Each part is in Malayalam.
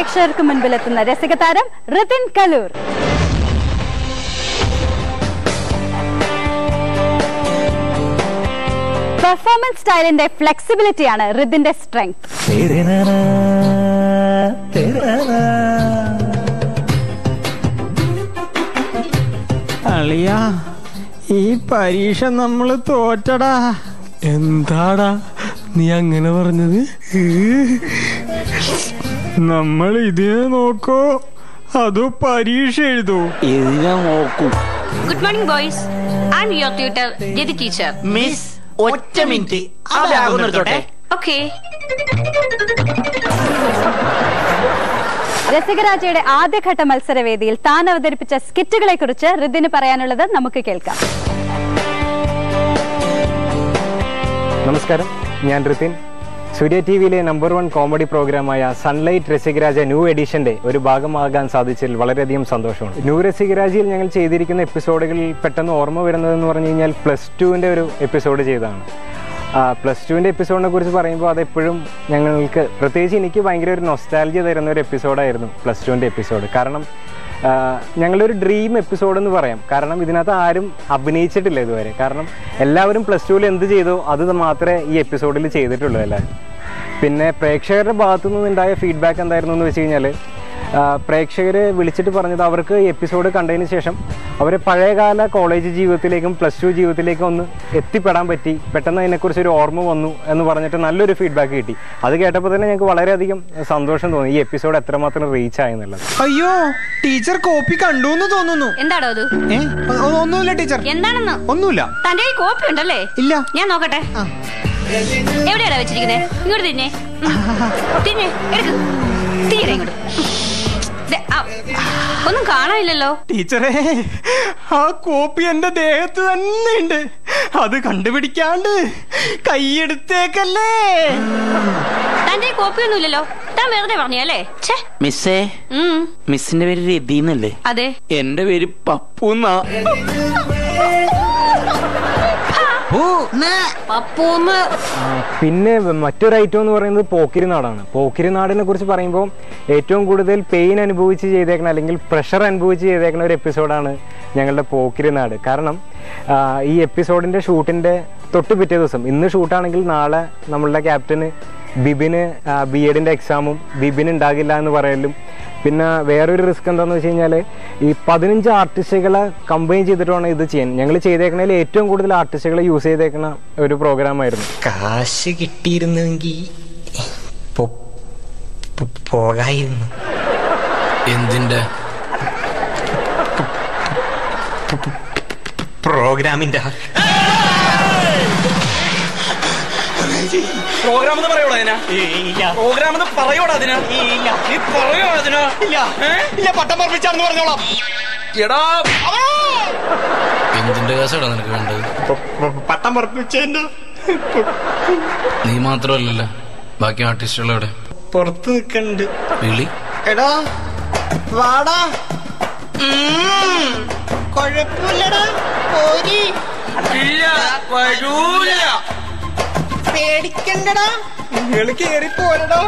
പ്രേക്ഷകർക്ക് മുൻപിലെത്തുന്ന രസിക താരം റിതിൻ കലൂർ. പെർഫോമൻസ് സ്റ്റൈലിന്റെ ഫ്ലെക്സിബിലിറ്റിയാണ് റിതിന്റെ സ്ട്രെങ്ത്. അളിയാ, ഈ പരീക്ഷ നമ്മള് തോറ്റടാ. എന്താടാ നീ അങ്ങനെ പറഞ്ഞത്? നമ്മൾ ഇതിനെ നോക്കോ അതോ പരീക്ഷ എഴുതോ? ഇതിനെ നോക്കൂ. Good morning boys, I am your tutor Rathi teacher. Miss, ഒറ്റ മിനിറ്റ് നിർത്തോട്ടെ. ഓക്കേ. രസികരാജയുടെ ആദ്യഘട്ട മത്സരവേദിയിൽ താൻ അവതരിപ്പിച്ച സ്കിറ്റുകളെ കുറിച്ച് റിതിന് പറയാനുള്ളത് നമുക്ക് കേൾക്കാം. നമസ്കാരം, ഞാൻ റിതിൻ. സൂര്യ ടിവിയിലെ നമ്പർ 1 കോമഡി പ്രോഗ്രാമായ സൺലൈറ്റ് രസികരാജ ന്യൂ എഡിഷന്റെ ഒരു ഭാഗമാകാൻ സാധിച്ചതിൽ വളരെയധികം സന്തോഷമാണ്. ന്യൂ രസികരാജയിൽ ഞങ്ങൾ ചെയ്തിരിക്കുന്ന എപ്പിസോഡുകളിൽ പെട്ടെന്ന് ഓർമ്മ വരുന്നതെന്ന് പറഞ്ഞു കഴിഞ്ഞാൽ +2ന്റെ ഒരു എപ്പിസോഡ് ചെയ്തതാണ്. +2ന്റെ എപ്പിസോഡിനെ കുറിച്ച് പറയുമ്പോൾ അതെപ്പോഴും ഞങ്ങൾക്ക്, പ്രത്യേകിച്ച് എനിക്ക് ഭയങ്കര ഒരു നൊസ്റ്റാൾജിയ തരുന്ന ഒരു എപ്പിസോഡായിരുന്നു +2ന്റെ എപ്പിസോഡ്. കാരണം ഞങ്ങളുടെ ഒരു ഡ്രീം എപ്പിസോഡ് എന്ന് പറയാം. കാരണം ഇതിനകത്ത് ആരും അഭിനയിച്ചിട്ടില്ല ഇതുവരെ. കാരണം എല്ലാവരും +2ൽ എന്ത് ചെയ്തോ അത് മാത്രമേ ഈ എപ്പിസോഡിൽ ചെയ്തിട്ടുള്ളൂ എല്ലാവരും. പിന്നെ പ്രേക്ഷകരുടെ ഭാഗത്തു നിന്നുണ്ടായ ഫീഡ്ബാക്ക് എന്തായിരുന്നു എന്ന് വെച്ച് കഴിഞ്ഞാൽ, പ്രേക്ഷകർ വിളിച്ചിട്ട് പറഞ്ഞത് അവർക്ക് ഈ എപ്പിസോഡ് കണ്ടതിന് ശേഷം അവരെ പഴയകാല കോളേജ് ജീവിതത്തിലേക്കും +2 ജീവിതത്തിലേക്കും ഒന്ന് എത്തിപ്പെടാൻ പറ്റി, പെട്ടെന്ന് അതിനെക്കുറിച്ചൊരു ഓർമ്മ വന്നു എന്ന് പറഞ്ഞിട്ട് നല്ലൊരു ഫീഡ്ബാക്ക് കിട്ടി. അത് കേട്ടപ്പോൾ തന്നെ ഞങ്ങൾക്ക് വളരെയധികം സന്തോഷം തോന്നി, ഈ എപ്പിസോഡ് എത്രമാത്രം റീച്ച് ആയെന്നുള്ളത്. അയ്യോ, ടീച്ചർ കോപ്പി കണ്ടു എന്ന് തോന്നുന്നു. എന്താടോ അത്? ഒന്നുമില്ല ടീച്ചർ. എന്താണെന്ന്? ഒന്നുമില്ല. തന്റെ കയ്യിൽ കോപ്പി ഉണ്ടല്ലേ? ഇല്ല. ഞാൻ നോക്കട്ടെ. എവിടെയാടാ വെച്ചിരിക്കുന്നത്? ഇങ്ങോട്ട് തിന്നെ, തിന്നെ, എടുക്ക്, തീരെ ഇങ്ങോട്ട്. ഒന്നും കാണാനില്ലല്ലോ ടീച്ചറേ. ആ കോപ്പി എന്റെ ദേഹത്ത് തന്നെ ഉണ്ട്. അത് കണ്ടുപിടിക്കാണ്ട് കൈയെടുത്തേക്കല്ലേ. തന്റെ കോപ്പി ഒന്നും ഇല്ലല്ലോ. താൻ വെറുതെ പറഞ്ഞല്ലേ? മിസ്സേ, മിസ്സിന്റെ പേര് രതിന്നല്ലേ? അതെ. എന്റെ പേര് പപ്പൂന്നാ. പിന്നെ മറ്റൊരു ഐറ്റം എന്ന് പറയുന്നത് പോക്കിരിനാടാണ്. പോക്കിരിനാടിനെ കുറിച്ച് പറയുമ്പോൾ ഏറ്റവും കൂടുതൽ പെയിൻ അനുഭവിച്ച് ചെയ്തേക്കുന്ന, അല്ലെങ്കിൽ പ്രഷർ അനുഭവിച്ച് ചെയ്തേക്കുന്ന ഒരു എപ്പിസോഡാണ് ഞങ്ങളുടെ പോക്കിരിനാട്. കാരണം ഈ എപ്പിസോഡിന്റെ ഷൂട്ടിന്റെ തൊട്ട് പിറ്റേ ദിവസം, ഇന്ന് ഷൂട്ടാണെങ്കിൽ നാളെ നമ്മളുടെ ക്യാപ്റ്റന് ബിബിന് B.Edന്റെ എക്സാമും ബിബിന് ഉണ്ടാകില്ല എന്ന് പറയലും, പിന്നെ വേറൊരു റിസ്ക് എന്താണെന്ന് വെച്ച് കഴിഞ്ഞാൽ ഈ 15 ആർട്ടിസ്റ്റുകളെ കമ്പൈൻ ചെയ്തിട്ടാണ് ഇത് ചെയ്യാൻ. ഞങ്ങൾ ചെയ്തേക്കണതിൽ ഏറ്റവും കൂടുതൽ ആർട്ടിസ്റ്റുകളെ യൂസ് ചെയ്തേക്കുന്ന ഒരു പ്രോഗ്രാമായിരുന്നു. കാശ് കിട്ടിയിരുന്നെങ്കിൽ പോകായിരുന്നു. എന്തിന്റെ? പ്രോഗ്രാമിന്റെ. പ്രോഗ്രാം എന്ന് പറയോടാ അതിനാ? പ്രോഗ്രാം എന്ന് പറയോടാ അതിനാ? നീ പറയോ അതിനാ? ഇല്ല, പട്ടം പറപ്പിച്ചാണെന്ന് പറഞ്ഞോളാം. എടാ, എന്തിന്റെ കേസാടാ നിനക്ക് വേണ്ടത്? പട്ടം പറപ്പിച്ചതിന്റെ. നീ മാത്രമല്ലല്ലോ, ബാക്കി ആർട്ടിസ്റ്റുകളെവിടെ? പുറത്ത് നിക്കണ്ട്. വിളി. എടാ വാടാ. കൊഴപ്പില്ലടാ, പോരി. ഇല്ല, വരൂല. പേടിക്കണ്ടടാ, നിങ്ങള് കേറി പോരടാ.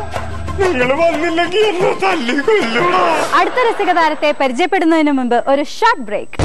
നിങ്ങള് വന്നില്ലെങ്കിൽ എന്നെ തല്ലി കൊല്ലൂടാ. അടുത്ത രസിക താരത്തെ പരിചയപ്പെടുന്നതിന് മുമ്പ് ഒരു ഷോർട്ട് ബ്രേക്ക്.